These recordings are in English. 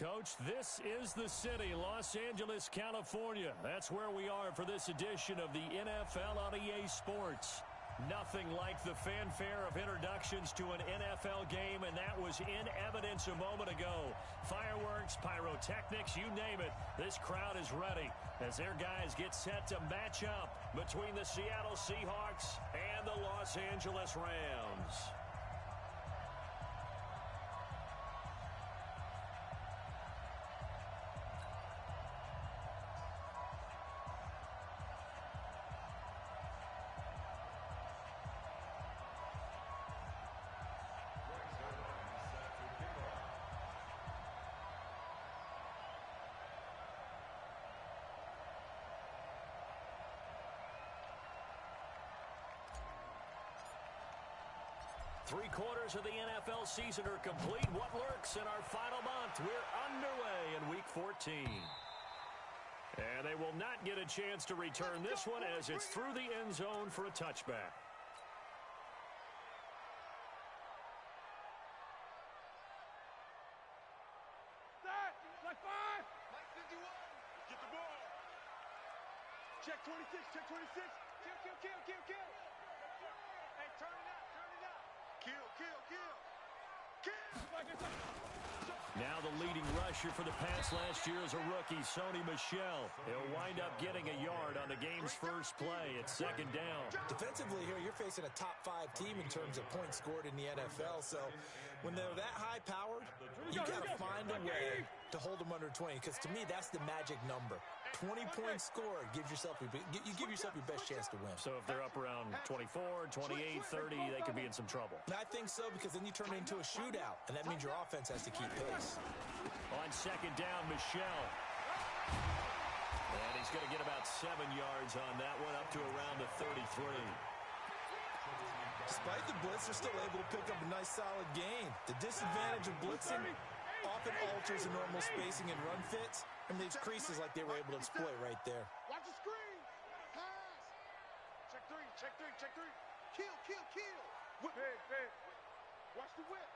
Coach, this is the city, Los Angeles, California. That's where we are for this edition of the NFL on EA Sports. Nothing like the fanfare of introductions to an NFL game, and that was in evidence a moment ago. Fireworks, pyrotechnics, you name it. This crowd is ready as their guys get set to match up between the Seattle Seahawks and the Los Angeles Rams. Three-quarters of the NFL season are complete. What lurks in our final month? We're underway in Week 14. And they will not get a chance to return this one as it's through the end zone for a touchback. Like 5. Like 51. Get the ball. Check 26. Check 26. Kill. Hey, turn it up. Kill. Now the leading rusher for the Pats last year is a rookie, Sony Michel. He'll wind up getting a yard on the game's first play. It's second down. Defensively here, you're facing a top 5 team in terms of points scored in the NFL. So when they're that high-powered, you got to find a way to hold them under 20. Because to me, that's the magic number. 20 points scored you give yourself your best chance to win. So if they're up around 24, 28, 30, they could be in some trouble. I think so, because then you turn it into a shootout, and that means your offense has to keep pace. On second down, Michel. And he's going to get about 7 yards on that one, up to around the 33. Despite the blitz, they're still able to pick up a nice, solid gain. The disadvantage of blitzing often alters the normal spacing and run fits, and leaves creases like they were able to exploit right there. Watch the screen. Pass. Check three. Kill. Whip. Watch the whip.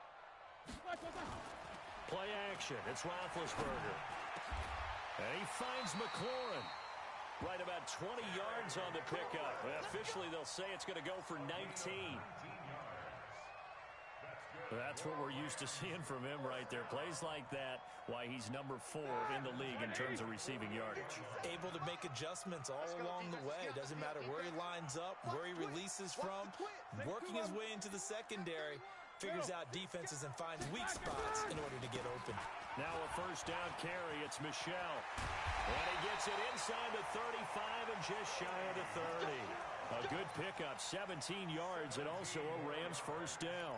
Play action. It's Roethlisberger. And he finds McLaurin. Right about 20 yards on the pickup. Officially, they'll say it's going to go for 19. That's what we're used to seeing from him right there. Plays like that, why he's number 4 in the league in terms of receiving yardage. Able to make adjustments all along the way. Doesn't matter where he lines up, where he releases from. Working his way into the secondary, figures out defenses and finds weak spots in order to get open. Now a first down carry. It's Michel. And he gets it inside the 35 and just shy of the 30. A good pickup, 17 yards, and also a Rams first down.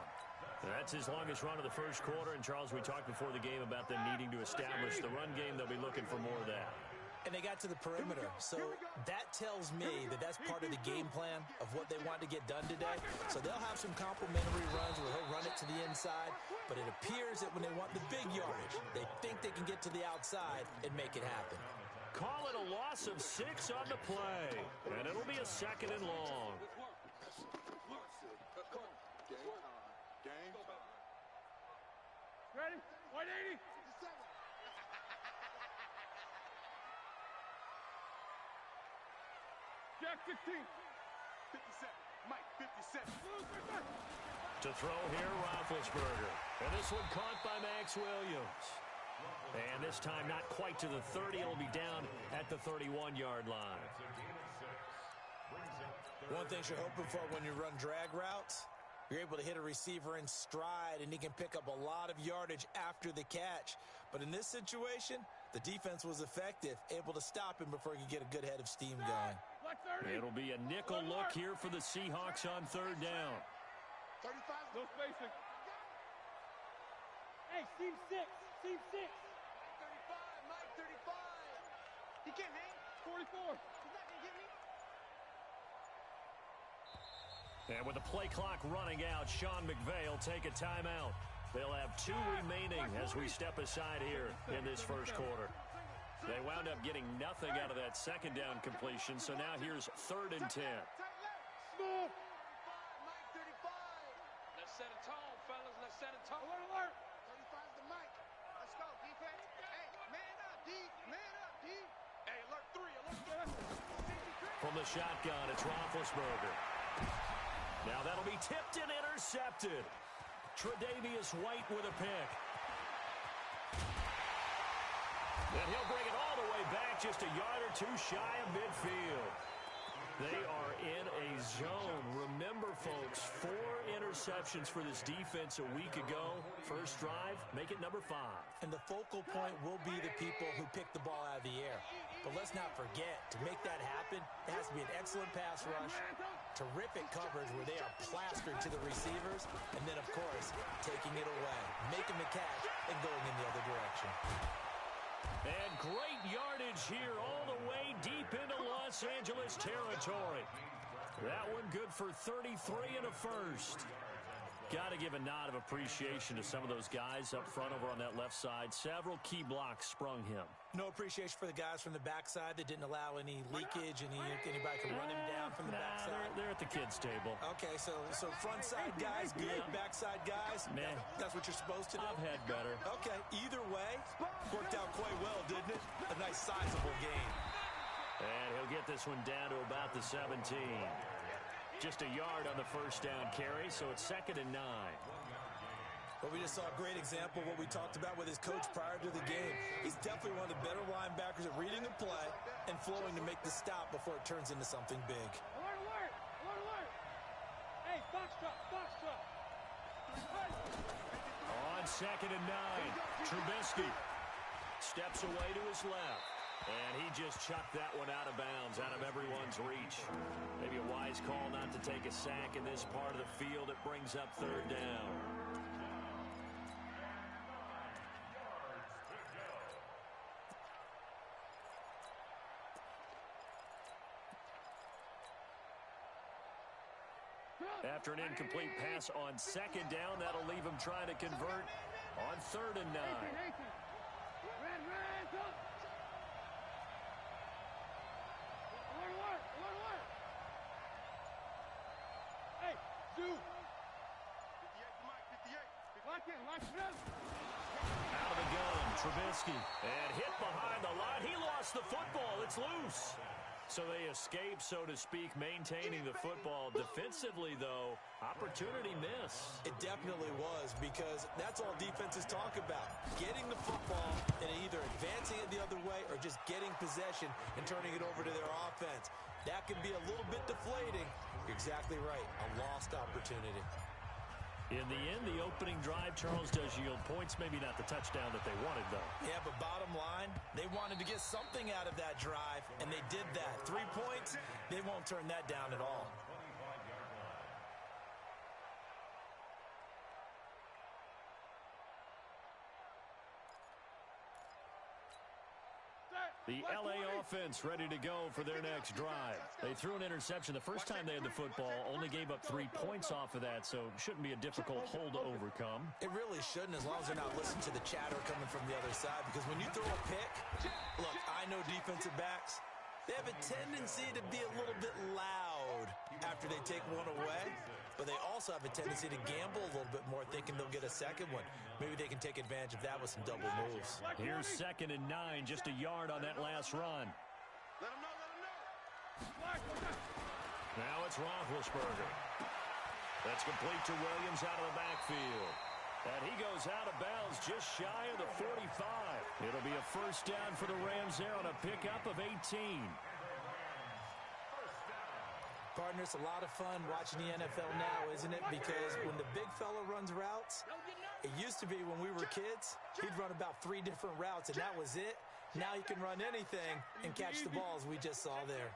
That's his longest run of the first quarter. And, Charles, we talked before the game about them needing to establish the run game. They'll be looking for more of that. And they got to the perimeter. So that tells me that that's part of the game plan of what they want to get done today. So they'll have some complimentary runs where he'll run it to the inside. But it appears that when they want the big yardage, they think they can get to the outside and make it happen. Call it a loss of 6 on the play. And it'll be a second and long. Game time. Ready? 180. Jack 15. 57. Mike 57. To throw here, Roethlisberger. And this one caught by Max Williams. And this time not quite to the 30. It'll be down at the 31-yard line. One thing you're hoping for when you run drag routes, you're able to hit a receiver in stride, and he can pick up a lot of yardage after the catch. But in this situation, the defense was effective, able to stop him before he could get a good head of steam going. It'll be a nickel look here for the Seahawks on third down. 35. No spacing. Hey, seam 6. 35. Mike 35. He can't hang. 44. He's not going to get me. And with the play clock running out, Sean McVay will take a timeout. They'll have 2 remaining as we step aside here in this first quarter. They wound up getting nothing out of that second down completion, so now here's 3rd and 10. Smooth. 35, Mike 35. Let's set a tone, fellas. Let's set a tone. Alert, alert. 35's the Mike. Let's go, defense. D. Man up, D. Hey, alert 3, alert 3. From the shotgun, it's Roethlisberger. Now that'll be tipped and intercepted. Tre'Davious White with a pick. And he'll bring it all the way back, just a yard or two shy of midfield. They are in a zone. Remember, folks, 4 interceptions for this defense a week ago. First drive, make it number 5. And the focal point will be the people who pick the ball out of the air. But let's not forget, to make that happen, it has to be an excellent pass rush, terrific coverage where they are plastered to the receivers, and then, of course, taking it away, making the catch, and going in the other direction. And great yardage here all the way deep into Los Angeles territory. That one good for 33 and a first. Got to give a nod of appreciation to some of those guys up front over on that left side. Several key blocks sprung him. No appreciation for the guys from the backside that didn't allow any leakage, anybody could run him down from the backside. They're at the kids' table. Okay, so front side guys good, backside guys, man, that's what you're supposed to do? I've had better. Okay, either way, worked out quite well, didn't it? A nice sizable gain. And he'll get this one down to about the 17. Just a yard on the first down carry, so it's 2nd and 9. Well, we just saw a great example of what we talked about with his coach prior to the game. He's definitely one of the better linebackers at reading the play and flowing to make the stop before it turns into something big. Alert, alert! Alert, alert! Hey, box truck, box truck! On 2nd and 9, Trubisky steps away to his left. And he just chucked that one out of bounds, out of everyone's reach. Maybe a wise call not to take a sack in this part of the field. It brings up 3rd down. After an incomplete pass on 2nd down, that'll leave him trying to convert on 3rd and 9. Out of the gun, Trubisky. And hit behind the line. He lost the football. It's loose. So they escape, so to speak, maintaining the football. Defensively, though, opportunity miss. It definitely was, because that's all defenses talk about. Getting the football and either advancing it the other way or just getting possession and turning it over to their offense. That can be a little bit deflating. You're exactly right. A lost opportunity. In the end, the opening drive, Charles, does yield points. Maybe not the touchdown that they wanted, though. Yeah, but bottom line, they wanted to get something out of that drive, and they did that. 3 points, they won't turn that down at all. The L.A. offense ready to go for their next drive. They threw an interception the first time they had the football, only gave up 3 points off of that, so it shouldn't be a difficult hole to overcome. It really shouldn't, as long as they're not listening to the chatter coming from the other side, because when you throw a pick, look, I know defensive backs, they have a tendency to be a little bit loud after they take one away, but they also have a tendency to gamble a little bit more, thinking they'll get a second one. Maybe they can take advantage of that with some double moves. Here's 2nd and 9, just a yard on that last run. Let him know, let him know. Now it's Roethlisberger. That's complete to Williams out of the backfield. And he goes out of bounds just shy of the 45. It'll be a first down for the Rams there on a pickup of 18. Partner, it's a lot of fun watching the NFL now, isn't it? Because when the big fella runs routes, it used to be when we were kids, he'd run about 3 different routes, and that was it. Now he can run anything and catch the balls we just saw there.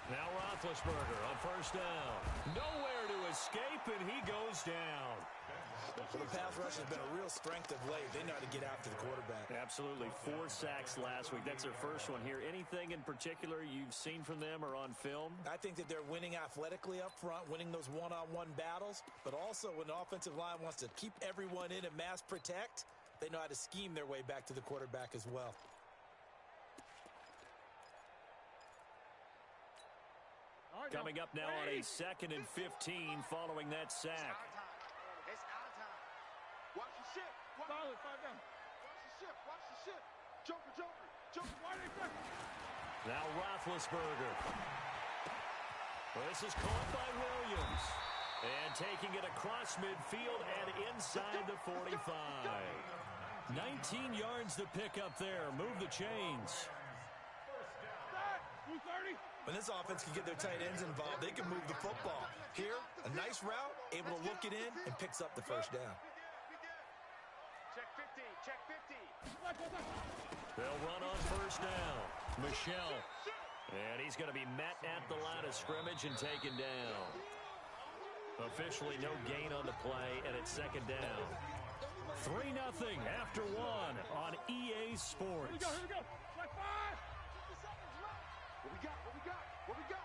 Now Roethlisberger on first down. Nowhere to escape, and he goes down. Well, the pass rush has been a real strength of late. They know how to get after the quarterback. Absolutely. 4 sacks last week. That's their first one here. Anything in particular you've seen from them or on film? I think that they're winning athletically up front, winning those one-on-one battles, but also when the offensive line wants to keep everyone in and mass protect, they know how to scheme their way back to the quarterback as well. Coming up now on a 2nd and 15 following that sack. It's out of time. Watch the ship. Solid, 5 down. Watch the ship. Watch the ship. Joker. Why they back? Now Roethlisberger. Well, this is caught by Williams. And taking it across midfield and inside the 45. 19 yards to pick up there. Move the chains. 230. When this offense can get their tight ends involved, they can move the football. Here, a nice route, able to look it in, and picks up the first down. Check 50. Check 50. They'll run on first down. Michelle. And he's going to be met at the line of scrimmage and taken down. Officially no gain on the play, and it's 2nd down. 3-0 after 1 on EA Sports. Here we go. Like 5. What we got?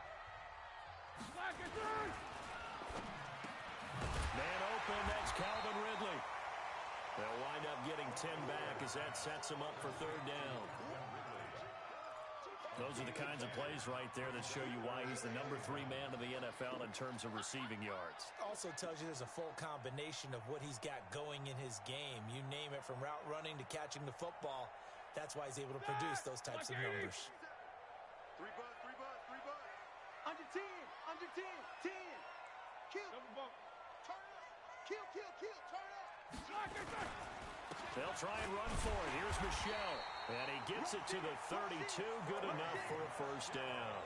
Slack it through. Man open, that's Calvin Ridley. They'll wind up getting 10 back as that sets them up for 3rd down. Those are the kinds of plays right there that show you why he's the number 3 man in the NFL in terms of receiving yards. Also tells you there's a full combination of what he's got going in his game. You name it, from route running to catching the football. That's why he's able to produce those types of numbers. 3 bud. Under 10. 10. Kill. Double bump. Turn up. Kill. Turn up. Slack it through. They'll try and run for it. Here's Michelle. And he gets it to the 32. Good enough for a first down.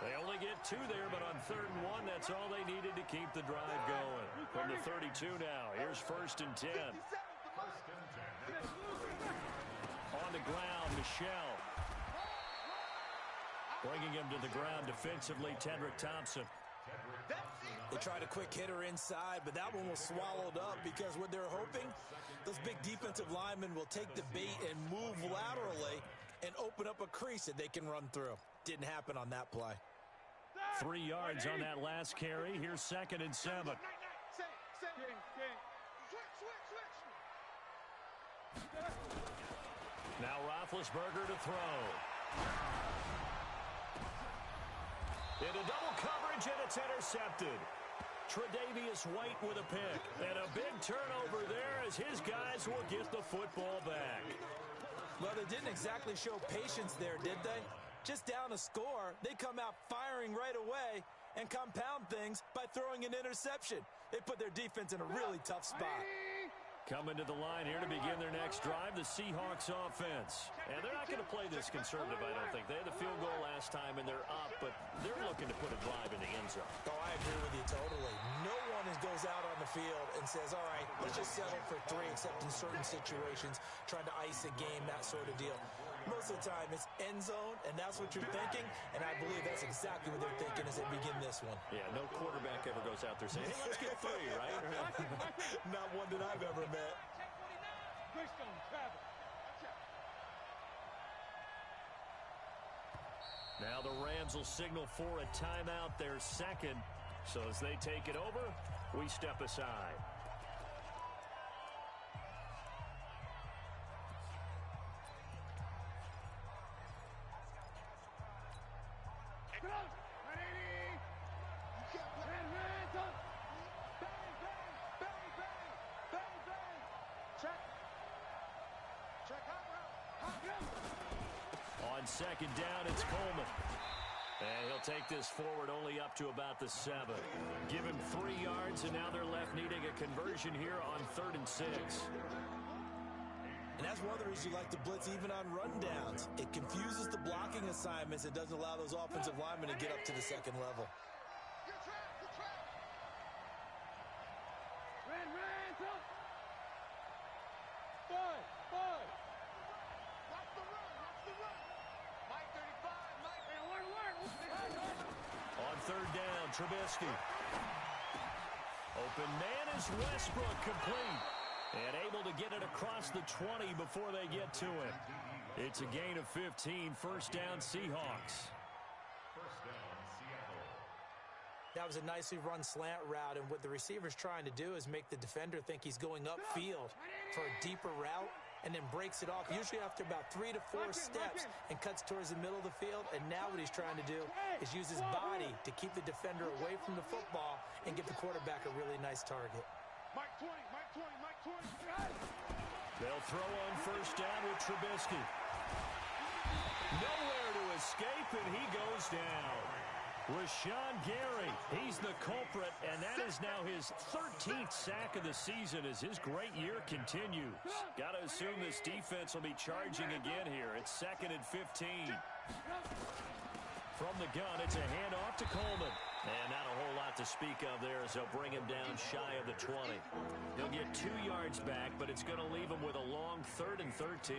They only get 2 there, but on 3rd and 1, that's all they needed to keep the drive going. From the 32 now, here's 1st and 10. On the ground, Michelle. Bringing him to the ground defensively, Tedrick Thompson. They tried a quick hitter inside, but that one was swallowed up because what they're hoping, those big defensive linemen will take the bait and move laterally and open up a crease that they can run through. Didn't happen on that play. 3 yards on that last carry. Here's 2nd and 7. Now Roethlisberger to throw. Into double coverage, and it's intercepted. Tre'Davious White with a pick. And a big turnover there as his guys will get the football back. Well, they didn't exactly show patience there, did they? Just down a score, they come out firing right away and compound things by throwing an interception. They put their defense in a really tough spot. Coming to the line here to begin their next drive, the Seahawks offense. And they're not going to play this conservative, I don't think. They had the field goal last time, and they're up, but they're looking to put a drive in the end zone. Oh, I agree with you totally. No one goes out on the field and says, all right, let's just settle for 3, except in certain situations, trying to ice a game, that sort of deal. Most of the time, it's end zone, and that's what you're thinking, and I believe that's exactly what they're thinking as they begin this one. Yeah, no quarterback ever goes out there saying, hey, let's get 3, right? Not one that I've ever met. Now the Rams will signal for a timeout, their 2nd. So as they take it over, we step aside. On 2nd down, it's Coleman. And he'll take this forward only up to about the 7. Give him 3 yards, and now they're left needing a conversion here on 3rd and 6. And that's one of the reasons you like to blitz even on rundowns. It confuses the blocking assignments. It doesn't allow those offensive linemen to get up to the 2nd level. On 3rd down, Trubisky. Open man is Westbrook, complete. And able to get it across the 20 before they get to it. It's a gain of 15. 1st down, Seahawks. That was a nicely run slant route, and what the receiver's trying to do is make the defender think he's going upfield for a deeper route, and then breaks it off, usually after about 3 to 4 steps, and cuts towards the middle of the field. And now what he's trying to do is use his body to keep the defender away from the football and give the quarterback a really nice target. Mike 20, Mike 20, Mike 20. They'll throw on first down with Trubisky. Nowhere to escape, and he goes down. Rashawn Gary, he's the culprit, and that is now his 13th sack of the season as his great year continues. Got to assume this defense will be charging again here. It's 2nd and 15. From the gun, it's a handoff to Coleman. And not a whole lot to speak of there as they'll bring him down shy of the 20. He'll get 2 yards back, but it's going to leave him with a long 3rd and 13.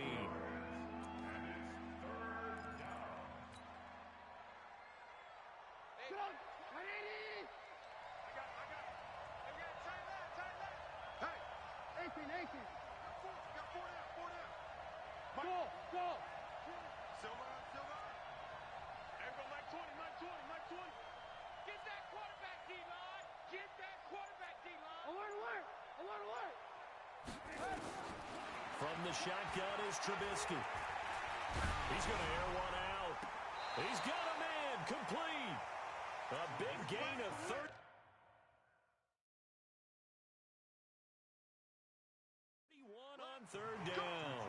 From the shotgun is Trubisky. He's going to air one out. He's got a man complete. A big gain of 31 on 3rd down.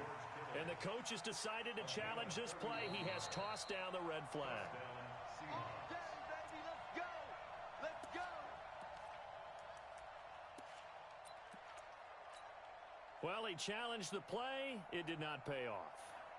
And the coach has decided to challenge this play. He has tossed down the red flag. Well, he challenged the play. It did not pay off.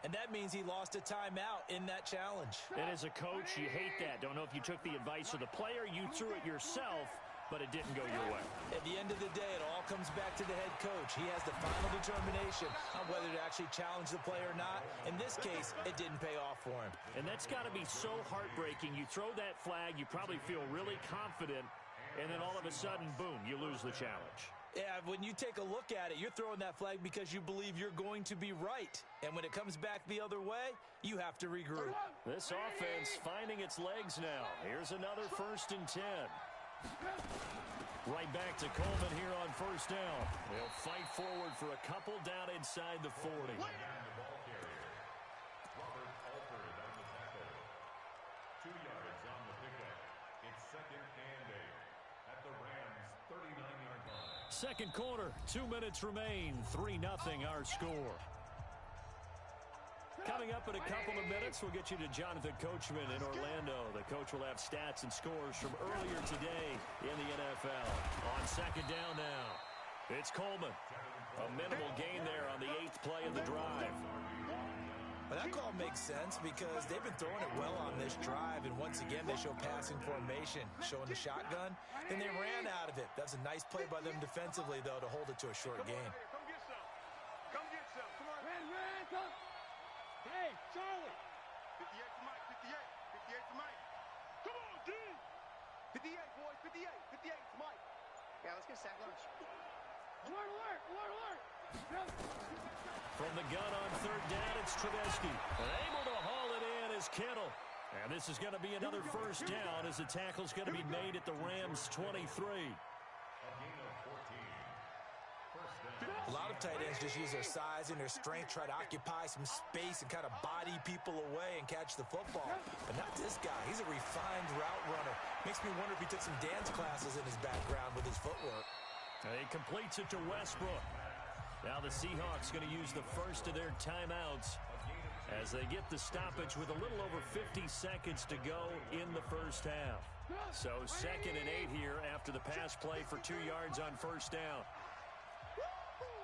And that means he lost a timeout in that challenge. And as a coach, you hate that. Don't know if you took the advice of the player, you threw it yourself, but it didn't go your way. At the end of the day, it all comes back to the head coach. He has the final determination on whether to actually challenge the play or not. In this case, it didn't pay off for him. And that's got to be so heartbreaking. You throw that flag, you probably feel really confident, and then all of a sudden, boom, you lose the challenge. Yeah, when you take a look at it, you're throwing that flag because you believe you're going to be right. And when it comes back the other way, you have to regroup. This offense finding its legs now. Here's another 1st and 10. Right back to Coleman here on first down. They'll fight forward for a couple down inside the 40. Second quarter, 2 minutes remain, 3-0 our score. Coming up in a couple of minutes, we'll get you to Jonathan Coachman in Orlando. The coach will have stats and scores from earlier today in the NFL. On 2nd down now, it's Coleman. A minimal gain there on the 8th play of the drive. Well, that call makes sense because they've been throwing it well on this drive, and once again they show passing formation, showing the shotgun. Then they ran out of it. That's a nice play by them defensively, though, to hold it to a short gain. Come get some. Come get some. Come on. Ran, come. Hey, Charlie. 58 to Mike. 58. 58 to Mike. Come on, D. 58, boys. 58. 58 to Mike. Yeah, let's get sack lunch. Alert, alert, alert, alert. From the gun on 3rd down, it's Trubisky. And able to haul it in is Kittle. And this is going to be another 1st down as the tackle's going to be made at the Rams' 23. A lot of tight ends just use their size and their strength, try to occupy some space and kind of body people away and catch the football. But not this guy. He's a refined route runner. Makes me wonder if he took some dance classes in his background with his footwork. And he completes it to Westbrook. Now the Seahawks going to use the first of their timeouts as they get the stoppage with a little over 50 seconds to go in the first half. So 2nd and 8 here after the pass play for 2 yards on first down.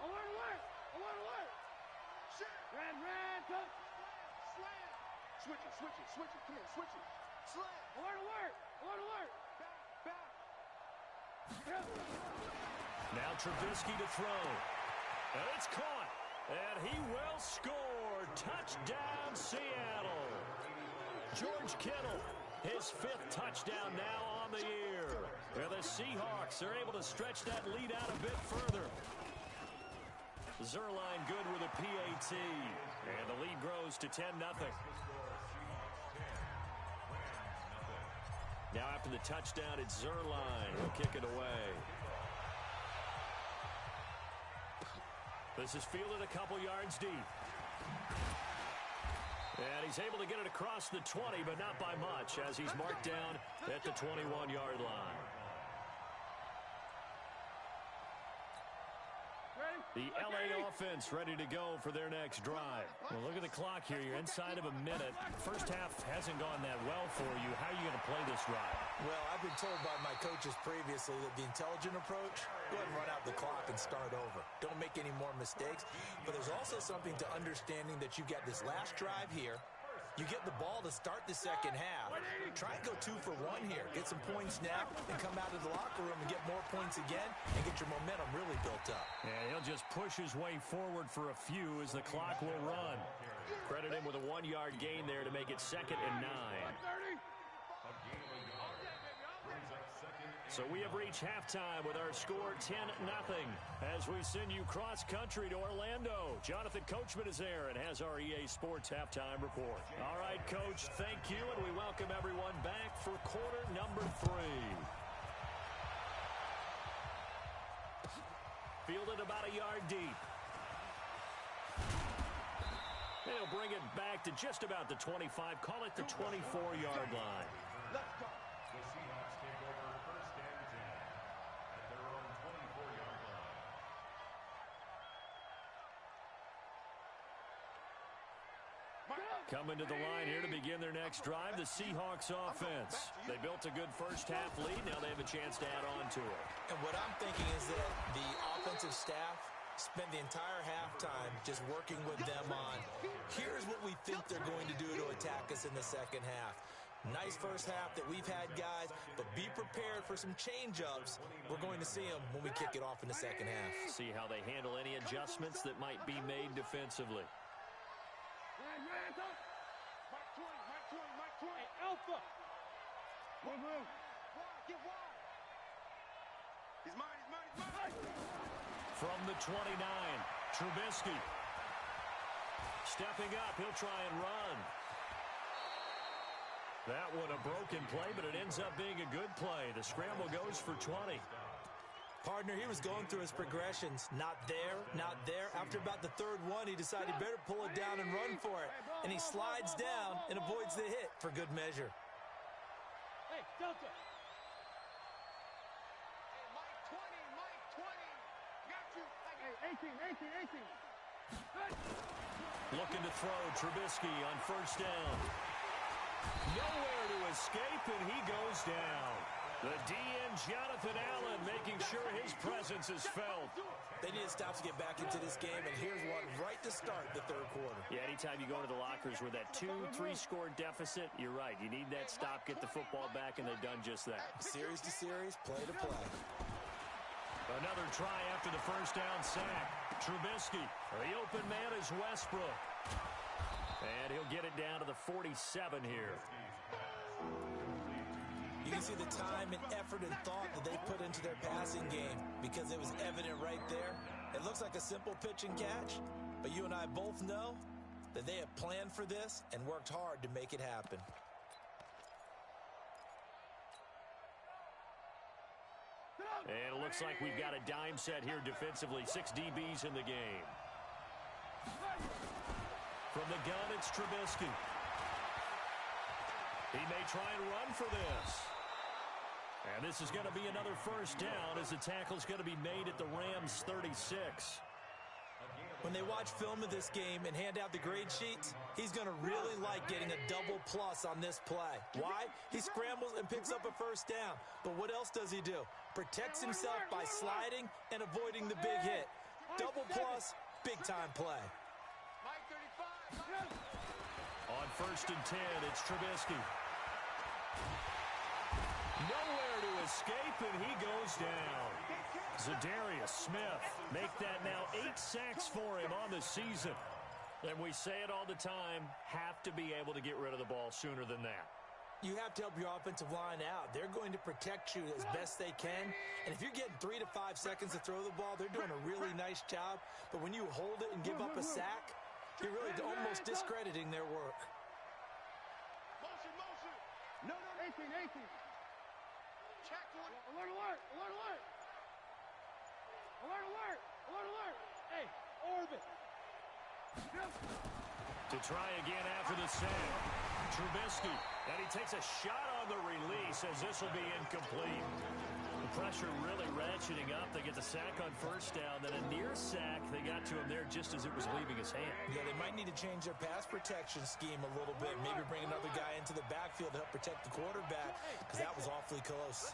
Alert, alert, alert, alert. Ran, come. Slam. Switch it. Come on, switch it. Slam. Alert, alert, alert, alert. Back. Now Trubisky to throw. And it's caught. And he will score. Touchdown, Seattle. George Kittle, his 5th touchdown now on the year. And the Seahawks are able to stretch that lead out a bit further. Zerline good with a PAT. And the lead grows to 10-0. Now after the touchdown, it's Zerline. He'll kick it away. This is fielded a couple yards deep. And he's able to get it across the 20, but not by much, as he's marked down at the 21-yard line. The LA offense ready to go for their next drive. Well, look at the clock here. You're inside of a minute. First half hasn't gone that well for you. How are you going to play this drive? Well, I've been told by my coaches previously that the intelligent approach, go ahead and run out the clock and start over. Don't make any more mistakes. But there's also something to understanding that you get this last drive here. You get the ball to start the second half. Try and go 2 for 1 here. Get some points now and come out of the locker room and get more points again and get your momentum really built up. And he'll just push his way forward for a few as the clock will run. Credit him with a 1-yard gain there to make it 2nd and 9. So we have reached halftime with our score 10-0 as we send you cross-country to Orlando. Jonathan Coachman is there and has our EA Sports halftime report. All right, Coach, thank you, and we welcome everyone back for quarter number 3. Fielded about a yard deep. They'll bring it back to just about the 25, call it the 24-yard line. Let's go. The Seahawks take over 1st and 10 at their own 24-yard line. Coming to the line here to begin their next drive, the Seahawks offense. They built a good first half lead. Now they have a chance to add on to it. And what I'm thinking is that the offensive staff spent the entire halftime just working with them on, here's what we think they're going to do to attack us in the second half. Nice first half that we've had, guys, but be prepared for some change-ups. We're going to see them when we kick it off in the second half. See how they handle any adjustments that might be made defensively. Hey, Alpha. Move. Get wide. He's mine. From the 29, Trubisky. Stepping up, he'll try and run. That one a broken play, but it ends up being a good play. The scramble goes for 20. Partner, he was going through his progressions. Not there, not there. After about the 3rd one, he decided he better pull it down and run for it. And he slides down and avoids the hit for good measure. Hey, Delta. Mike 20. Got you. Hey, 18. Looking to throw, Trubisky on 1st down. Nowhere to escape, and he goes down. The DN, Jonathan Allen, making sure his presence is felt. They need to stop to get back into this game, and here's one right to start the 3rd quarter. Yeah, anytime you go to the lockers with that 2-3 score deficit, you're right. You need that stop, get the football back, and they've done just that. Series to series, play to play. Another try after the 1st down sack. Trubisky, the open man is Westbrook. And he'll get it down to the 47 here. You can see the time and effort and thought that they put into their passing game because it was evident right there. It looks like a simple pitch and catch, but you and I both know that they have planned for this and worked hard to make it happen. And it looks like we've got a dime set here defensively. 6 DBs in the game. From the gun, it's Trubisky. He may try and run for this. And this is going to be another 1st down as the tackle's going to be made at the Rams' 36. When they watch film of this game and hand out the grade sheets, he's going to really like getting a double plus on this play. Why? He scrambles and picks up a 1st down. But what else does he do? Protects himself by sliding and avoiding the big hit. Double plus, big-time play. On 1st and 10, it's Trubisky. Nowhere to escape, and he goes down. Zadarius Smith make that now 8 sacks for him on the season. And we say it all the time, have to be able to get rid of the ball sooner than that. You have to help your offensive line out. They're going to protect you as best they can. And if you're getting 3 to 5 seconds to throw the ball, they're doing a really nice job. But when you hold it and give up a sack, you're really almost discrediting their work. Motion. No. 18. Check one. Alert. Hey, Orbit. To try again after the sack. Trubisky, and he takes a shot on the release as this will be incomplete. The pressure really ratcheting up. They get the sack on first down, then a near sack. They got to him there just as it was leaving his hand. Yeah, they might need to change their pass protection scheme a little bit. Maybe bring another guy into the backfield to help protect the quarterback, because that was awfully close.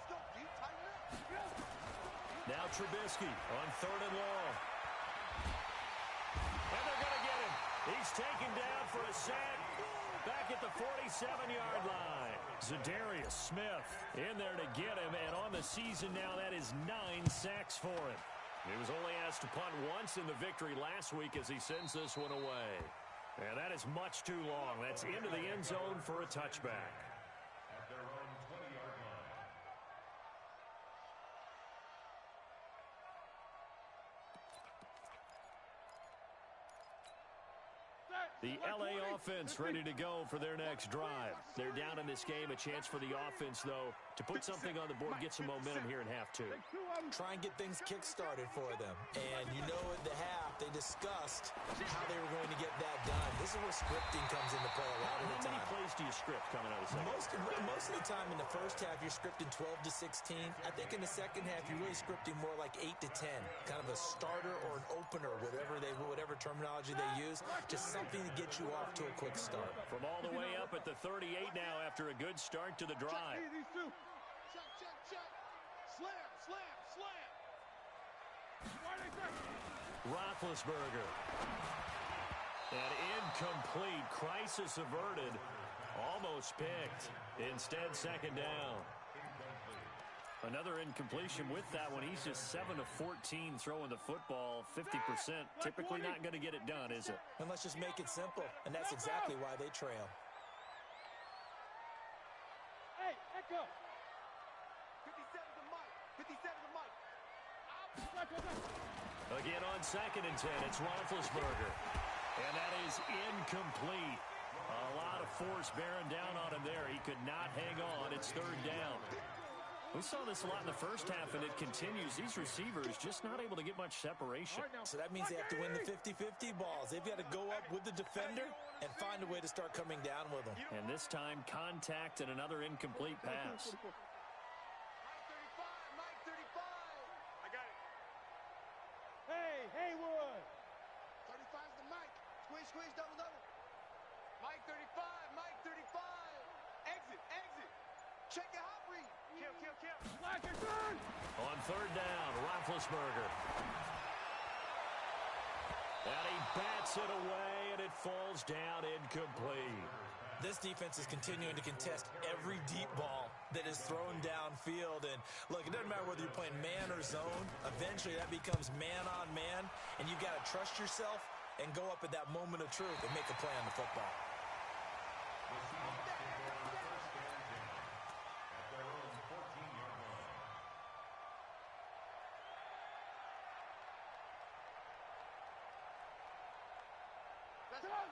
Now Trubisky on 3rd and long. And they're going to get him. He's taken down for a sack back at the 47-yard line. Zadarius Smith in there to get him, and on the season now, that is 9 sacks for him. He was only asked to punt once in the victory last week as he sends this one away. And that is much too long. That's into the end zone for a touchback. At their own 20-yard line. The LA offense ready to go for their next drive. They're down in this game. A chance for the offense, though, to put something on the board, get some momentum here in half 2. Try and get things kick-started for them. And you know at the half, they discussed how they were going to get that done. This is where scripting comes into play a lot of the time. How many plays do you script coming out of the second? Most of the time in the first half, you're scripting 12 to 16. I think in the second half, you're really scripting more like 8 to 10. Kind of a starter or an opener, whatever terminology they use. Just something to get you off to a quick start. From all the way up at the 38 now after a good start to the drive. Check. Slam. Roethlisberger. And incomplete. Crisis averted. Almost picked. Instead, second down. Another incompletion with that one. He's just 7 of 14 throwing the football. 50%. Typically not going to get it done, is it? And let's just make it simple. And that's exactly why they trail. Hey, Echo. 57 to Mike. 57 to Mike. Again on 2nd and 10, it's Roethlisberger. And that is incomplete. A lot of force bearing down on him there. He could not hang on. It's 3rd down. We saw this a lot in the first half, and it continues. These receivers just not able to get much separation. So that means they have to win the 50-50 balls. They've got to go up with the defender and find a way to start coming down with them. And this time, contact and another incomplete pass. Mike 35. I got it. Hey, Haywood. 35's the Mike. Squish, double. Mike 35. Exit. Check your hot read. Kill. On 3rd down, Roethlisberger. And he bats it away, and it falls down incomplete. This defense is continuing to contest every deep ball that is thrown downfield. And look, it doesn't matter whether you're playing man or zone. Eventually, that becomes man on man, and you've got to trust yourself and go up at that moment of truth and make a play on the football.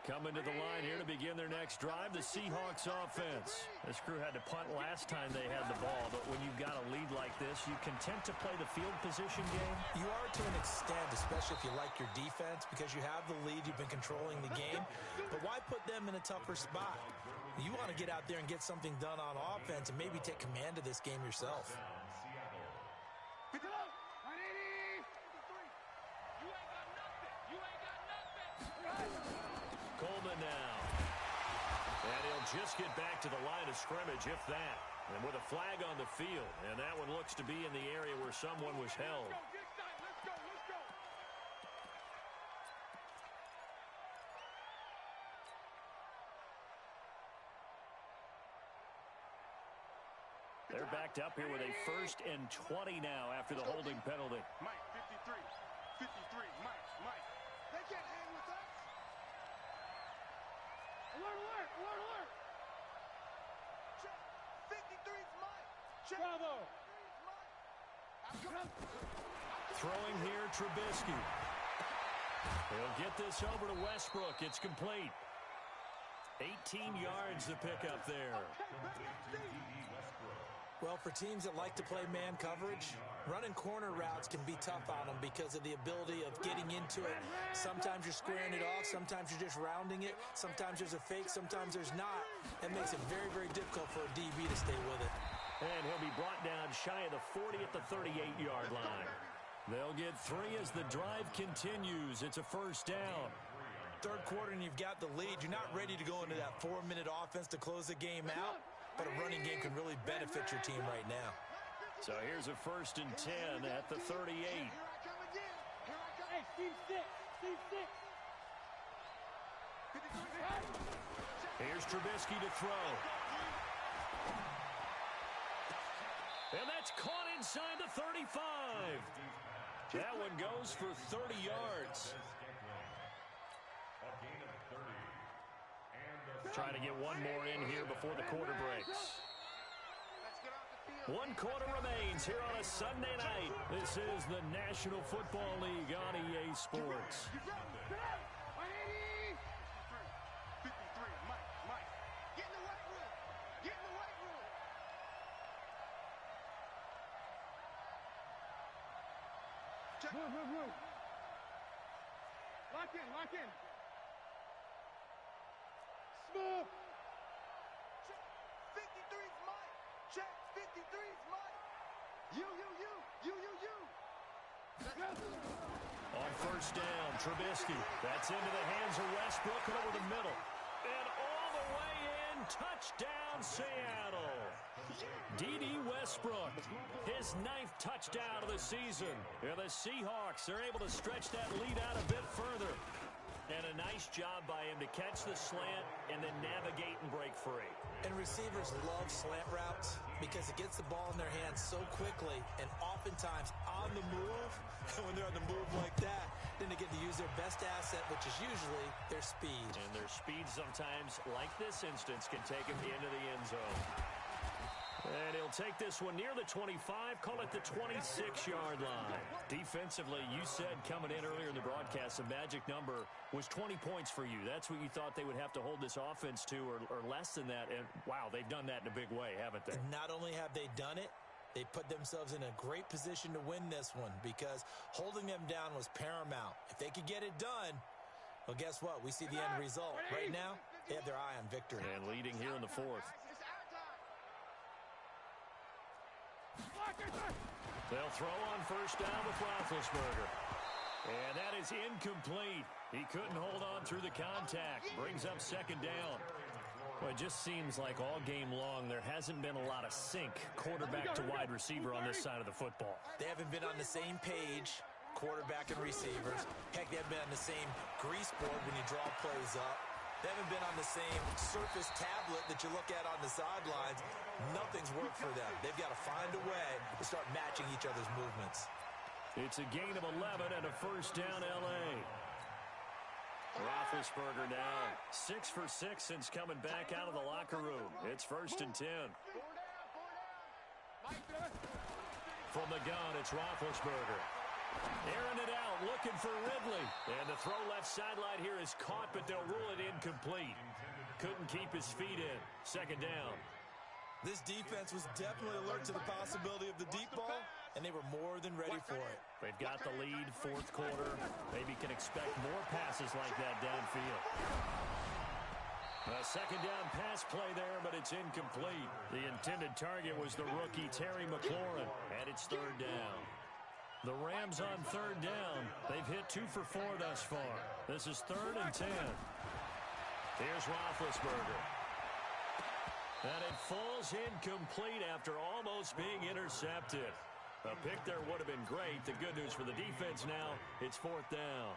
Coming to the line here to begin their next drive, the Seahawks offense. This crew had to punt last time they had the ball, but when you've got a lead like this, you content to play the field position game? You are to an extent, especially if you like your defense, because you have the lead, you've been controlling the game. But why put them in a tougher spot? You want to get out there and get something done on offense and maybe take command of this game yourself. Coleman now. And he'll just get back to the line of scrimmage, if that. And with a flag on the field. And that one looks to be in the area where someone was held. Let's go. They're backed up here with a 1st and 20 now after the holding penalty. Mike 53. Mike. They can't hang with us. Alert. Check. 53's Mike. Check. Bravo. Throwing here, Trubisky. He'll get this over to Westbrook. It's complete. 18 yards to pick up there. Well, for teams that like to play man coverage, running corner routes can be tough on them because of the ability of getting into it. Sometimes you're squaring it off. Sometimes you're just rounding it. Sometimes there's a fake. Sometimes there's not. That makes it very, very difficult for a DB to stay with it. And he'll be brought down shy of the 40 at the 38-yard line. They'll get 3 as the drive continues. It's a first down. Third quarter and you've got the lead. You're not ready to go into that 4-minute offense to close the game out, but a running game can really benefit your team right now. So here's a 1st and 10 at the 38. Hey, Steve 6. Steve 6. Here's Trubisky to throw. And that's caught inside the 35. That one goes for 30 yards. Trying to get one more in here before the quarter breaks. 1 quarter remains here on a Sunday night. This is the National Football League on EA Sports. 53, Mike. Get in the weight room. Get in the weight room. Check. Move. Lock in. Smooth. Check. 53's Mike. Check. 53's Mike. You. On first down, Trubisky. That's into the hands of Westbrook over the middle. And all the way in, touchdown Seattle. D.D. Westbrook, his 9th touchdown of the season. And the Seahawks are able to stretch that lead out a bit further. And a nice job by him to catch the slant and then navigate and break free. And receivers love slant routes because it gets the ball in their hands so quickly and oftentimes on the move. And when they're on the move like that, then they get to use their best asset, which is usually their speed. And their speed sometimes, like this instance, can take them into the end zone. And he'll take this one near the 25, call it the 26-yard line. Defensively, you said coming in earlier in the broadcast, the magic number was 20 points for you. That's what you thought they would have to hold this offense to, or less than that. And, wow, they've done that in a big way, haven't they? And not only have they done it, they put themselves in a great position to win this one because holding them down was paramount. If they could get it done, well, guess what? We see the end result. Right now, they have their eye on victory. And leading here in the 4th. They'll throw on first down with Roethlisberger. And that is incomplete. He couldn't hold on through the contact. Brings up 2nd down. Well, it just seems like all game long there hasn't been a lot of sync quarterback to wide receiver on this side of the football. They haven't been on the same page, quarterback and receivers. Heck, they haven't been on the same grease board when you draw plays up. They haven't been on the same surface tablet that you look at on the sidelines. Nothing's worked for them. They've got to find a way to start matching each other's movements. It's a gain of 11 and a first down L.A. Roethlisberger now 6 for 6 since coming back out of the locker room. It's 1st and 10. From the gun, it's Roethlisberger. Airing it out, looking for Ridley. And the throw left sideline here is caught, but they'll rule it incomplete. Couldn't keep his feet in. 2nd down. This defense was definitely alert to the possibility of the deep ball, and they were more than ready for it. They've got the lead, 4th quarter. Maybe can expect more passes like that downfield. A 2nd down pass play there, but it's incomplete. The intended target was the rookie Terry McLaurin, and it's 3rd down. The Rams on 3rd down. They've hit 2 for 4 thus far. This is 3rd and 10. Here's Roethlisberger. And it falls incomplete after almost being intercepted. A pick there would have been great. The good news for the defense now, it's 4th down.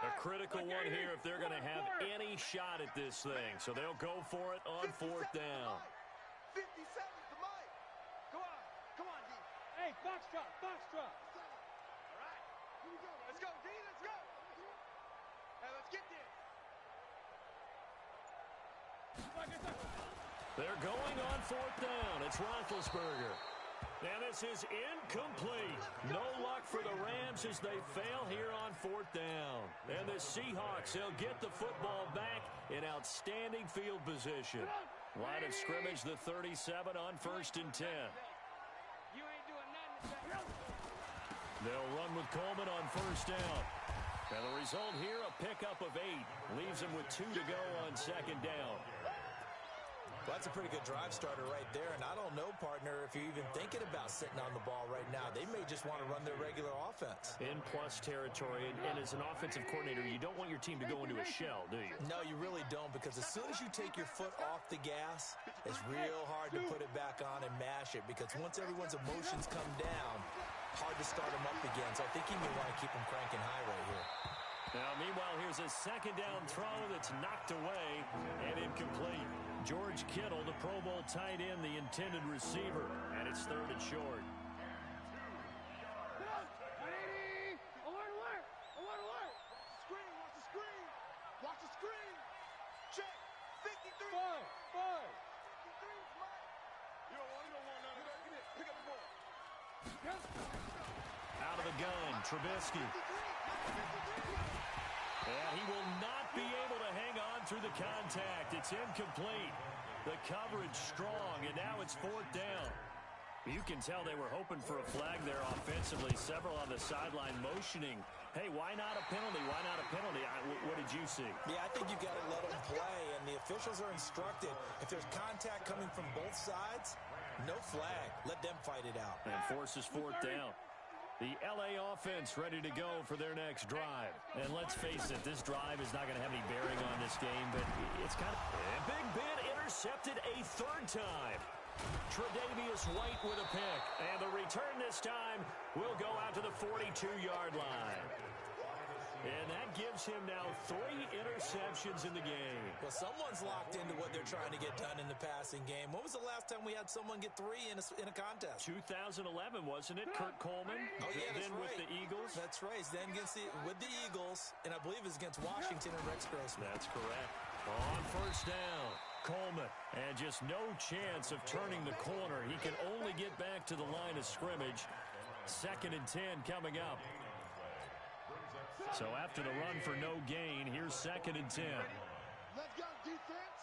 A critical one here if they're going to have any shot at this thing. So they'll go for it on 4th down. 50 seconds to Mike. Come on, D. Hey, box drop. All right. Here we go. Let's go, D. Let's go. Hey, let's get this. They're going on 4th down. It's Roethlisberger. And this is incomplete. No luck for the Rams as they fail here on 4th down. And the Seahawks, they'll get the football back in outstanding field position. Line of scrimmage, the 37 on 1st and 10. You ain't doing nothing. They'll run with Coleman on 1st down. And the result here, a pickup of 8. Leaves them with 2 to go on 2nd down. Well, that's a pretty good drive starter right there, and I don't know, partner, if you're even thinking about sitting on the ball right now. They may just want to run their regular offense. In plus territory, and as an offensive coordinator, you don't want your team to go into a shell, do you? No, you really don't, because as soon as you take your foot off the gas, it's real hard to put it back on and mash it, because once everyone's emotions come down, hard to start them up again. So I think you may want to keep them cranking high right here. Now, meanwhile, here's a 2nd down throw that's knocked away and incomplete. George Kittle, the Pro Bowl tight end, the intended receiver, and it's 3rd and short. Alert! Screen, watch the screen. Watch the screen. Check. 53. Five. 53, Mike. You don't want none of that. Get it. Pick up the ball. Out of the gun, Trubisky. And he will not be able to hang on through the contact. It's incomplete. The coverage strong, and now it's 4th down. You can tell they were hoping for a flag there offensively. Several on the sideline motioning. Hey, why not a penalty? Why not a penalty? What did you see? Yeah, I think you've got to let them play, and the officials are instructed. If there's contact coming from both sides, no flag. Let them fight it out. And forces 4th down. The L.A. offense ready to go for their next drive. And let's face it, this drive is not going to have any bearing on this game, but it's kind of... And Big Ben intercepted a 3rd time. Tre'Davious White with a pick. And the return this time will go out to the 42-yard line. And that gives him now 3 interceptions in the game. Well, someone's locked into what they're trying to get done in the passing game. When was the last time we had someone get 3 in a contest? 2011, wasn't it? Kurt Coleman. Oh, yeah, that's then right. with the Eagles. That's right. Then with the Eagles, and I believe it's against Washington and Rex Grossman. That's correct. On 1st down, Coleman. And just no chance of turning the corner. He can only get back to the line of scrimmage. 2nd and 10 coming up. So after the run for no gain, here's 2nd and 10. Let's go, defense.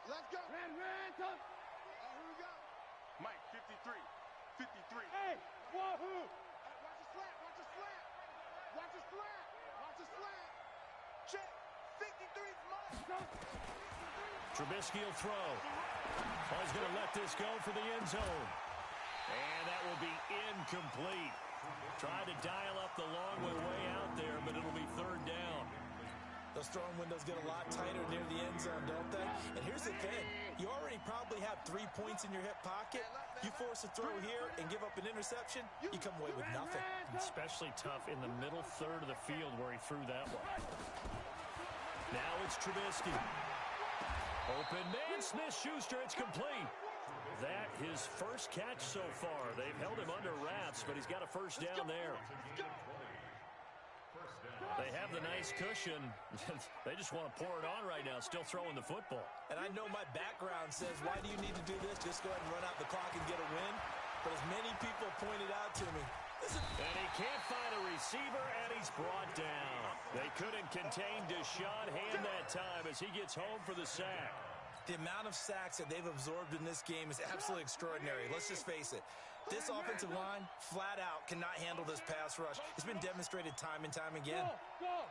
Let's go. Ran, tough. Here we go. Mike, 53. 53. Hey, wahoo! Watch the slant. Watch the slant. Watch the slant. Watch the slant. Check. 53 is Mike. Trubisky will throw. Oh, he's going to let this go for the end zone. And that will be incomplete. Tried to dial up the long way out there, but it'll be 3rd down. Those throwing windows get a lot tighter near the end zone, don't they? And here's the thing. You already probably have 3 points in your hip pocket. You force a throw here and give up an interception, you come away with nothing. Especially tough in the middle third of the field where he threw that one. Now it's Trubisky. Open man, Smith-Schuster, it's complete. That his first catch so far. They've held him under wraps, but he's got a 1st down there. They have the nice cushion. They just want to pour it on right now, still throwing the football. And I know my background says, why do you need to do this? Just go ahead and run out the clock and get a win. But as many people pointed out to me, and he can't find a receiver, and he's brought down. They couldn't contain Deshaun Hand that time as he gets home for the sack. The amount of sacks that they've absorbed in this game is absolutely extraordinary. Let's just face it. This offensive line, flat out, cannot handle this pass rush. It's been demonstrated time and time again. Go!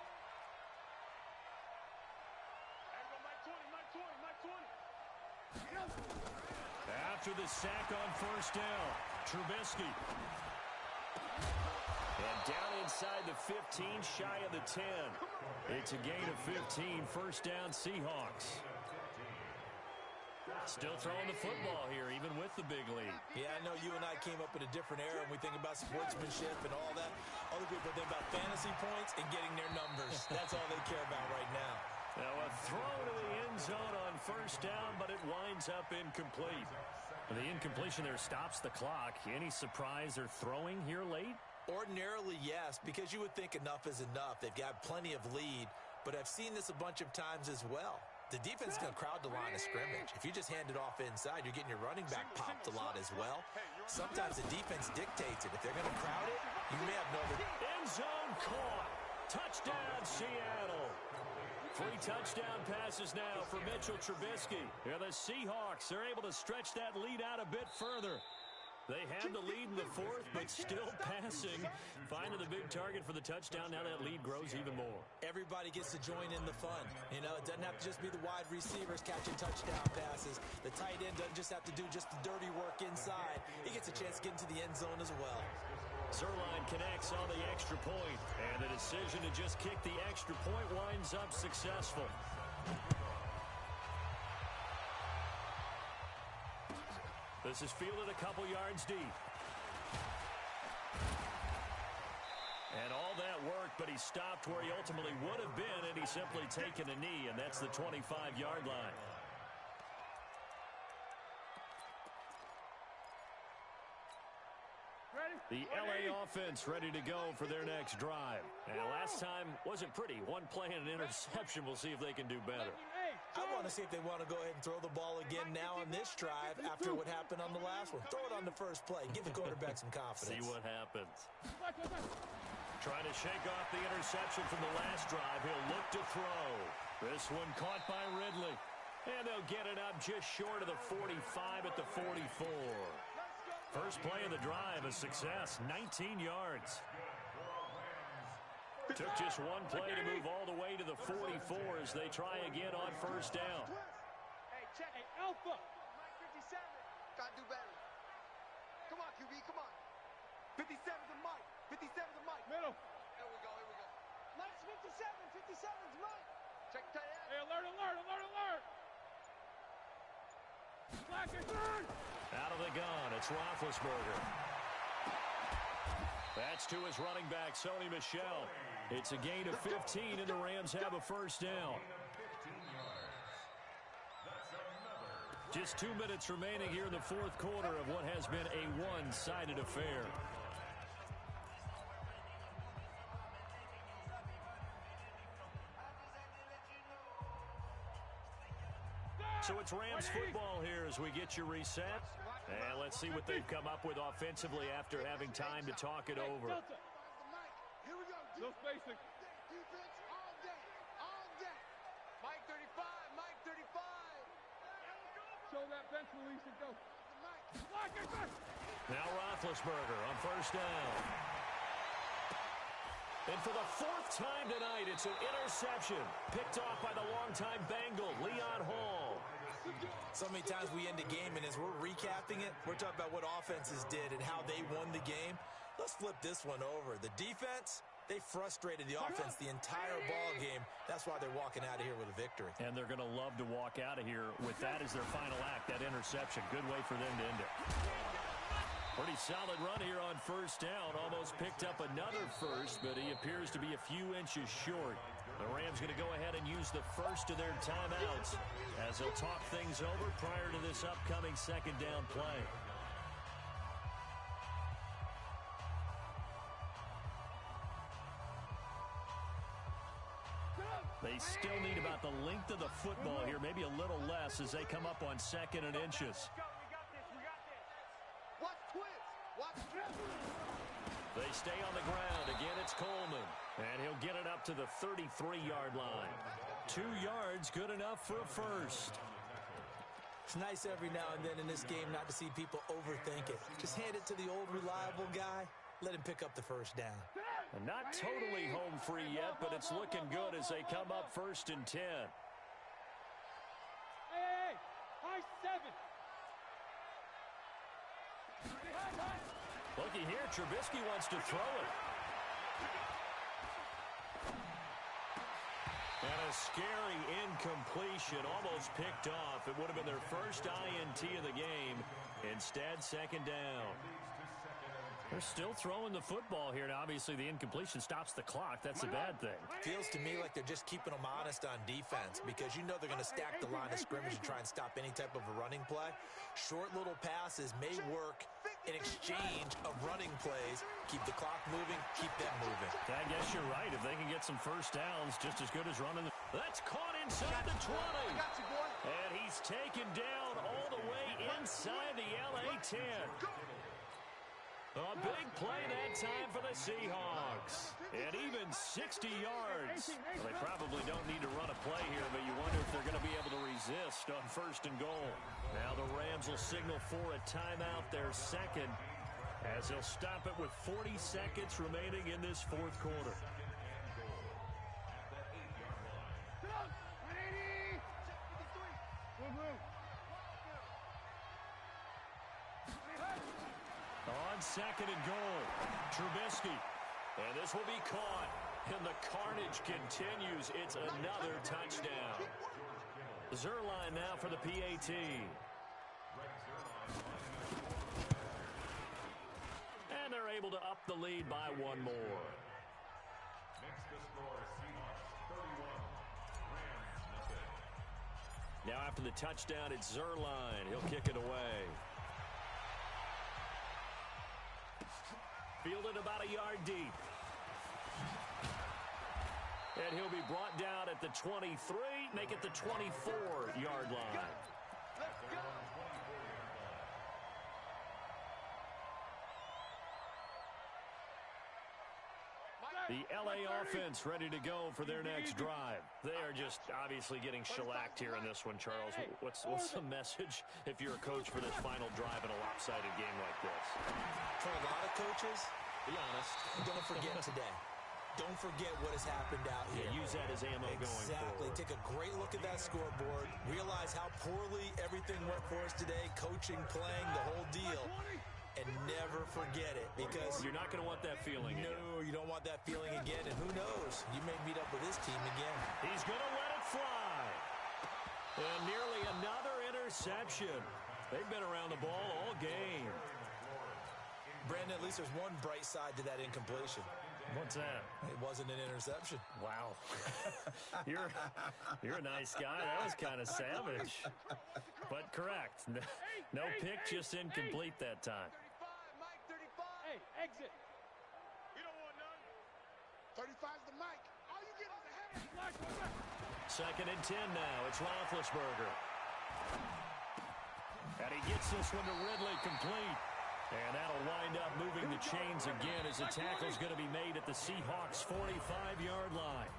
After the sack on 1st down, Trubisky. And down inside the 15, shy of the 10. It's a gain of 15, 1st down Seahawks. Still throwing the football here, even with the big lead. Yeah, I know you and I came up in a different era, and we think about sportsmanship and all that. Other people think about fantasy points and getting their numbers. That's all they care about right now. Now a throw to the end zone on 1st down, but it winds up incomplete. The incompletion there stops the clock. Any surprise they're throwing here late? Ordinarily, yes, because you would think enough is enough. They've got plenty of lead, but I've seen this a bunch of times as well. the defense is going to crowd the line of scrimmage. If you just hand it off inside, you're getting your running back popped a lot as well. Sometimes the defense dictates it. If they're going to crowd it, you may have no other. End zone caught. Touchdown, Seattle. 3 touchdown passes now for Mitchell Trubisky. Yeah, the Seahawks are able to stretch that lead out a bit further. They had the lead in the fourth, but still passing. Finding the big target for the touchdown. Now that lead grows even more. Everybody gets to join in the fun. You know, it doesn't have to just be the wide receivers catching touchdown passes. The tight end doesn't just have to do just the dirty work inside. He gets a chance to get into the end zone as well. Zerline connects on the extra point, and the decision to just kick the extra point winds up successful. This is fielded a couple yards deep. And all that work, but he stopped where he ultimately would have been, and he's simply taken a knee, and that's the 25-yard line. The LA offense ready to go for their next drive. And last time wasn't pretty. One play and an interception. We'll see if they can do better. I want to see if they want to go ahead and throw the ball again now on this drive after what happened on the last one. Throw it on the first play. Give the quarterback some confidence. See what happens. Trying to shake off the interception from the last drive. He'll look to throw. This one caught by Ridley. And they'll get it up just short of the 45 at the 44. First play of the drive, a success, 19 yards. Took just one play to move all the way to the 44 as they try again on first down. Hey, check. Hey, Alpha. Mike 57. Gotta do better. Come on, QB, come on. 57 to Mike. 57 to Mike. Middle. Here we go, here we go. Mike's 57. 57 to Mike. Check tight end. Hey, alert, alert, alert, alert. Slackers. Out of the gun, it's Roethlisberger. That's to his running back, Sony Michel. It's a gain of 15, and the Rams have a first down. Just 2 minutes remaining here in the fourth quarter of what has been a one-sided affair. So it's Rams football here as we get you reset. And let's see what they've come up with offensively after having time to talk it over. Here we go. No spacing. Defense all day. All day. Mike 35. Mike 35. Show that bench release and go. Mike. Now Roethlisberger on first down. And for the fourth time tonight, it's an interception. Picked off by the longtime Bengal, Leon Hall. So many times we end a game, and as we're recapping it, we're talking about what offenses did and how they won the game. Let's flip this one over. The defense, they frustrated the offense the entire ball game. That's why they're walking out of here with a victory. And they're going to love to walk out of here with that as their final act, that interception. Good way for them to end it. Pretty solid run here on first down. Almost picked up another first, but he appears to be a few inches short. The Rams going to go ahead and use the first of their timeouts as they'll talk things over prior to this upcoming second down play. They still need about the length of the football here, maybe a little less as they come up on second and inches. Watch twins. Watch twins. They stay on the ground. Again, it's Coleman. And he'll get it up to the 33-yard line. 2 yards, good enough for a first. It's nice every now and then in this game not to see people overthink it. Just hand it to the old reliable guy. Let him pick up the first down. And not totally home free yet, but it's looking good as they come up first and 10. Hey, high 7. Looky here, Trubisky wants to throw it. And a scary incompletion, almost picked off. It would have been their first INT of the game. Instead, second down. They're still throwing the football here. Now, obviously, the incompletion stops the clock. That's a bad thing. Feels to me like they're just keeping them honest on defense because you know they're going to stack the line of scrimmage and try and stop any type of a running play. Short little passes may work in exchange of running plays. Keep the clock moving, keep them moving. I guess you're right. If they can get some first downs, just as good as running the That's caught inside the 20. I got you, boy. And he's taken down all the way inside the LA 10. A big play that time for the Seahawks. And even 60 yards. Well, they probably don't need to run a play here, but you wonder if they're going to be able to resist on 1st and goal. Now the Rams will signal for a timeout, their second, as they'll stop it with 40 seconds remaining in this 4th quarter. On 2nd and goal, Trubisky. And this will be caught. And the carnage continues. It's another touchdown. Zerline now for the PAT. And they're able to up the lead by one more. Next to score, Seahawks 31, Rams nothing. Now after the touchdown, it's Zerline. He'll kick it away. Fielded about a yard deep. And he'll be brought down at the 23, make it the 24-yard line. The LA offense ready to go for their next drive. They are just obviously getting shellacked here in this one, Charles. What's the message if you're a coach for this final drive in a lopsided game like this? For a lot of coaches, be honest, don't forget today. Don't forget what has happened out here. Yeah, use that as ammo going forward. Exactly. Take a great look at that scoreboard. Realize how poorly everything went for us today. Coaching, playing, the whole deal. And never forget it, because you're not going to want that feeling again. No, you don't want that feeling again. And who knows? You may meet up with this team again. He's going to let it fly. And nearly another interception. They've been around the ball all game. Brandon, at least there's one bright side to that incompletion. What's that? It wasn't an interception. Wow. You're a nice guy. That was kind of savage. But correct. No pick, just incomplete that time. 35. Hey, exit. You don't want none. 35's the mic. All you get is a header. 2nd and 10 now. It's Roethlisberger. And he gets this one to Ridley complete. And that'll wind up moving the chains again as the tackle's going to be made at the Seahawks' 45-yard line.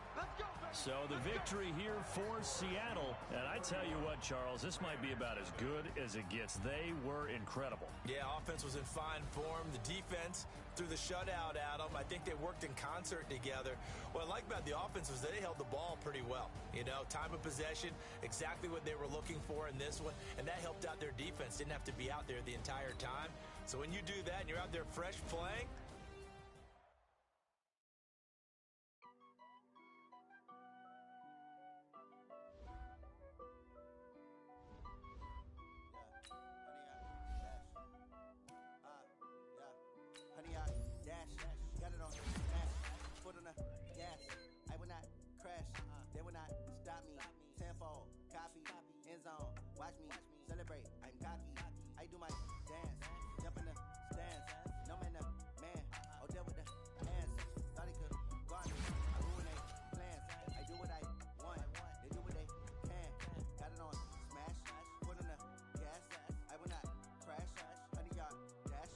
So the victory here for Seattle. And I tell you what, Charles, this might be about as good as it gets. They were incredible. Yeah, offense was in fine form. The defense threw the shutout at them. I think they worked in concert together. What I like about the offense was they held the ball pretty well. You know, time of possession, exactly what they were looking for in this one. And that helped out their defense. Didn't have to be out there the entire time. So when you do that and you're out there fresh playing, honey, I dash, got it on smash, foot on the gas, I will not crash, they will not stop me, tenfold, copy, end zone, watch me, celebrate, I'm cocky, I do my dance, jump in the stands, no man the man, oh deal with the hands, thought he could guard me, I ruin they plans, I do what I want, they do what they can, got it on smash, foot on the gas, I will not crash, honey, y'all dash,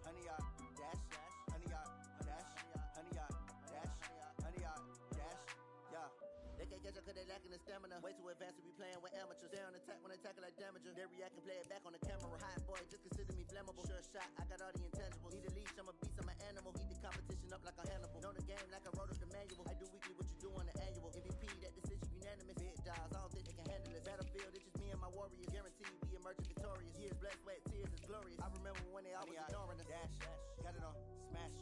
honey, y'all dash, honey, y'all dash, honey, y'all dash, honey, y'all dash, yeah. They can't catch up cause they lacking the stamina. Way too advanced to be playing with amateurs. They on attack when they tackle like damager. They react and play it back on the camera. Hot boy, just consider me flammable. Sure shot, I got all the intangibles. Need a leash, I'm a beast, I'm an animal. Heat the competition up like a Hannibal. Know the game like I wrote up the manual. I do weekly what you do on the annual. MVP, that decision unanimous. Big dials, I don't think they can handle it. Battlefield, it's just me and my warriors. Guaranteed we emerging victorious. Years, blood, sweat, tears is glorious. I remember when they always ignoring us. Dash, got it on smash,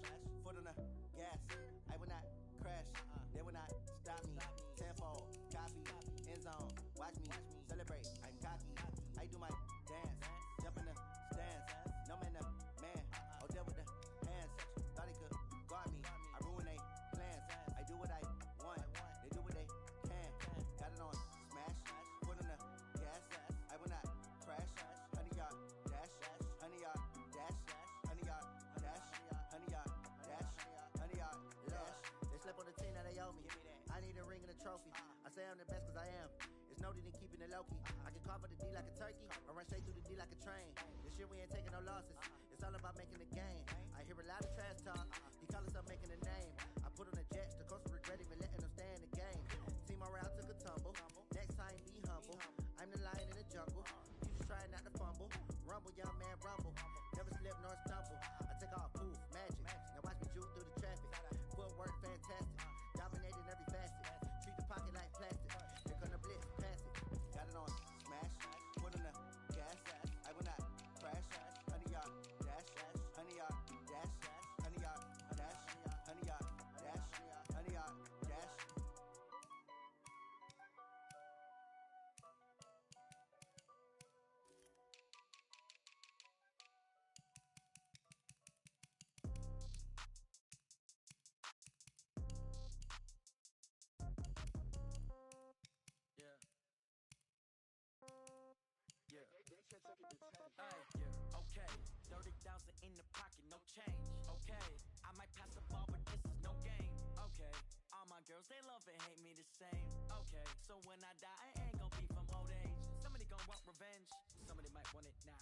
foot on the gas. I will not crash, they will not stop me. Tenfold, copy, end zone, watch me, celebrate, I'm cocky, I do my dance, jump in the stands, no man the man, oh deal with the hands, thought he could guard me, I ruin they plans, I do what I want, they do what they can, got it on smash, foot on the gas, I will not crash, honey y'all dash, honey y'all dash, honey y'all dash, honey y'all dash, honey y'all dash, they slept on the team that they owe me, I need a ring and a trophy, I say I'm the best cause I am. It's noted in keeping it low-key. I can carve for the D like a turkey, or run straight through the D like a train. This shit we ain't taking no losses. It's all about making the game. I hear a lot of trash talk. He call himself making a name. I put on the jets, the coast regret even letting them stay in the game. Team morale took a tumble. Next time be humble. I'm the lion in the jungle. You just trying not to fumble. Rumble, young man, rumble. Never slip nor stumble. I take off, poof, magic. Now watch me juke through the traffic. Footwork fantastic. Dominating every facet. Treat the pocket like plastic. Here come the blitz, pass it. Got it on smash. Put on the gas. I will not crash. 100 yard dash. 100 yard dash. 100 yard dash. 100 yard dash. 100 yard dash. Okay, 30,000 in the pocket, no change. Okay, I might pass the ball, but this is no game. Okay, all my girls, they love and hate me the same. Okay, so when I die, I ain't gon' be from old age. Somebody gon' want revenge, somebody might want it now.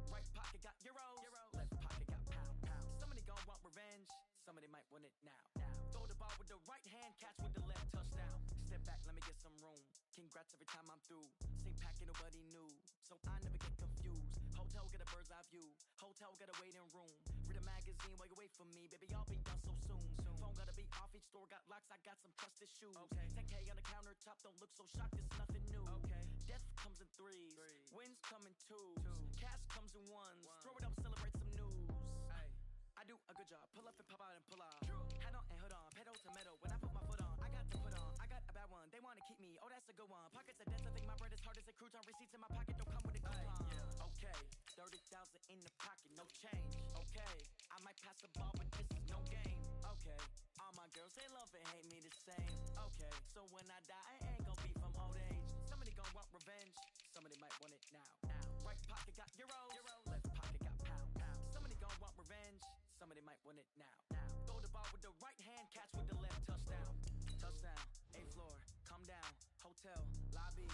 Right pocket got euros, left pocket got pound. Somebody gon' want revenge, somebody might want it now. Throw the ball with the right hand, catch with the left, touchdown. Step back, let me get some room. Congrats every time I'm through. Same packet, nobody knew, so I never get confused. Hotel get a bird's eye view. Hotel got a waiting room. Read a magazine while you wait for me, baby. I'll be done so soon. Phone gotta be off. Each store got locks. I got some trusted shoes. Okay. 10K on the countertop. Don't look so shocked. It's nothing new. Okay. Death comes in threes. Wins come in twos. Cash comes in ones. Throw it up, celebrate some news. Ay. I do a good job. Pull up and pop out and pull off. Hat on and hood on. Pedal to metal. When I put my foot on, I got to put on. I got a bad one. They wanna keep me. Oh, that's a good one. Pockets are dense. I think my bread is hard as a crouton. Receipts in my pocket don't come with a coupon. Okay. 30,000 in the pocket, no change. Okay, I might pass the ball, but this is no game. Okay, all my girls, they love and hate me the same. Okay, so when I die, I ain't gon' be from old age. Somebody gon' want revenge, somebody might want it now. Right pocket got euros, left pocket got pound. Somebody gon' want revenge, somebody might want it now. Throw the ball with the right hand, catch with the left, touchdown. Touchdown, 8th floor, come down, hotel, lobby.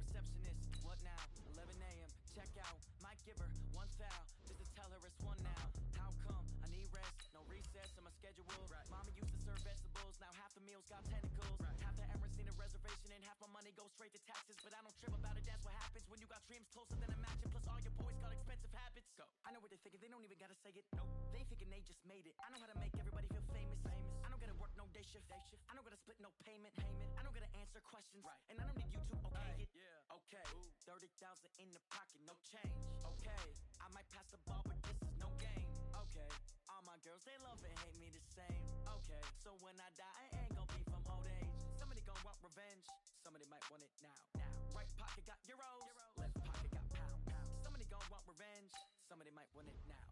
Receptionist, what now? 11 a.m. Check out. Might give her one foul just to tell her it's one now. How come? I need rest, no recess in my schedule. Right. Mama used to serve vegetables, now half the meals got tentacles. Right. Half the Emirates need a reservation and half my money goes straight to taxes. But I don't trip about it, that's what happens when you got dreams closer than a matching. Plus all your boys got expensive habits. Go. I know what they're thinking, they don't even gotta say it. Nope. They thinking they just made it. I know how to make everybody feel famous. I don't gotta work no day shift. I don't gotta split no payment. I don't gotta answer questions. Right. And I don't need you to okay it. Yeah. Okay. 30,000 in the pocket, no change. Okay, I might pass the ball, but this is no game. Okay, all my girls, they love and hate me the same. Okay, so when I die, I ain't gon' be from old age. Somebody gon' want revenge, somebody might want it now. Right pocket got euros, left pocket got pound. Somebody gon' want revenge, somebody might want it now.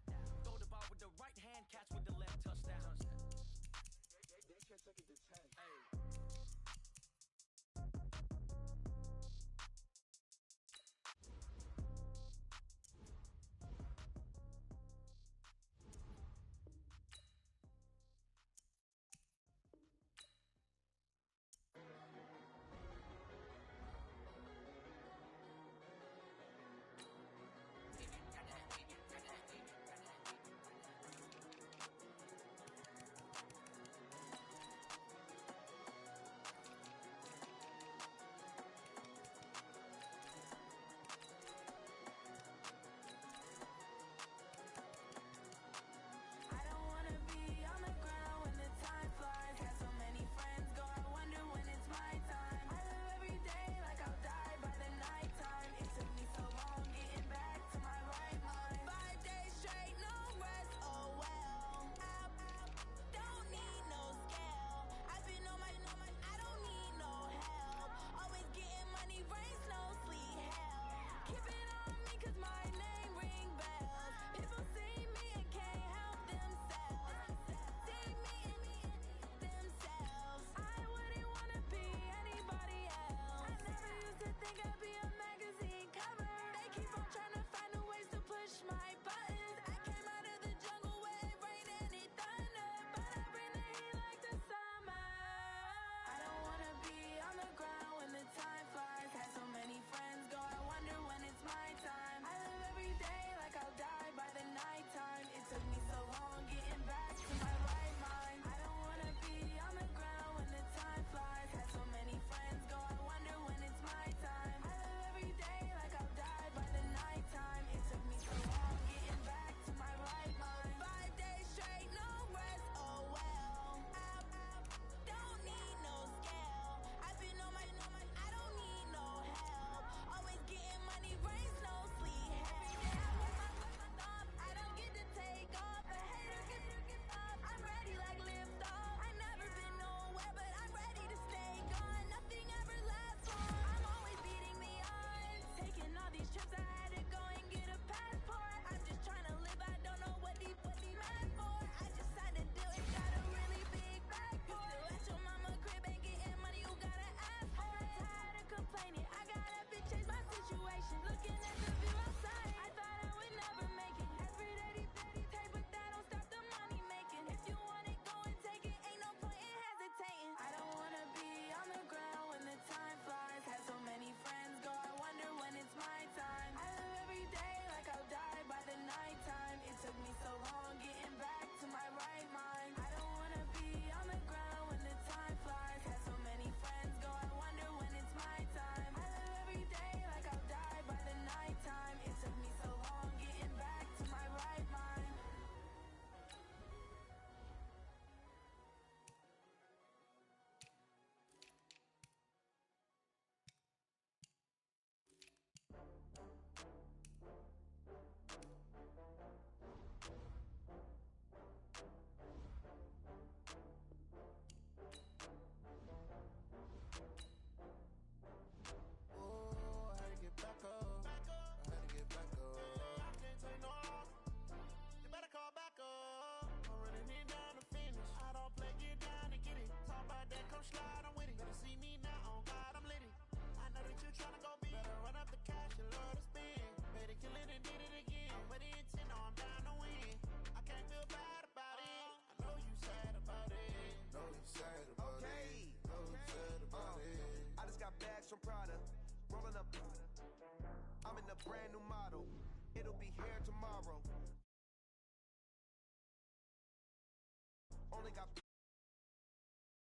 Throw the ball with the right hand, catch with the left, touchdown. They can't take it to 10. Hey. from Prada. Rolling up. I'm in a brand new model. It'll be here tomorrow. Only got